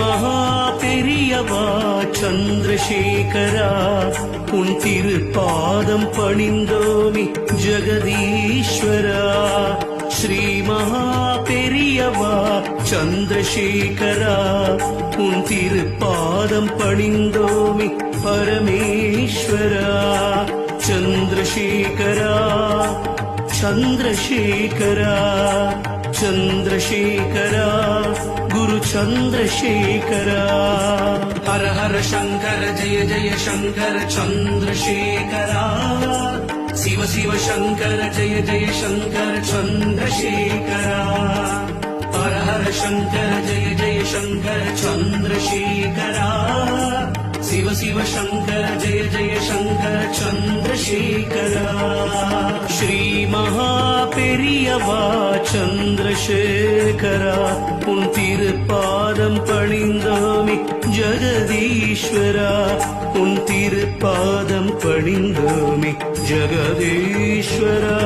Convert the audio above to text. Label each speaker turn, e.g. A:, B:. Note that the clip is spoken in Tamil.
A: மகா பெரியவா சந்திரசேகரா உன் திருப்பாதம் பணிந்தோமி ஜெகதீஸ்வரா. ஸ்ரீ மகா பெரியவா சந்திரசேகரா உன் திருப்பாதம் பணிந்தோமி பரமேஸ்வரா. சந்திரசேகரா சந்திரசேகரா சந்திரசேகரா குரு சந்திரசேகரா. ஹர ஹர சங்கர ஜய ஜய சங்கர சந்திரசேகரா. சிவ சிவ சங்கர ஜய ஜய சங்கர சந்திரசேகரா. ஹர ஹர சங்கர ஜய ஜய சங்கர சந்திரசேகரா. சிவ சிவ சங்கர ஜய ஜய சங்கர சந்திரசேகரா. ஸ்ரீ மகா பெரியவா சந்திரசேகரா உன் திருப்பாதம் பணிந்தோமி ஜெகதீஸ்வரா. உன் திருப்பாதம் பணிந்தோமி ஜெகதீஸ்வரா.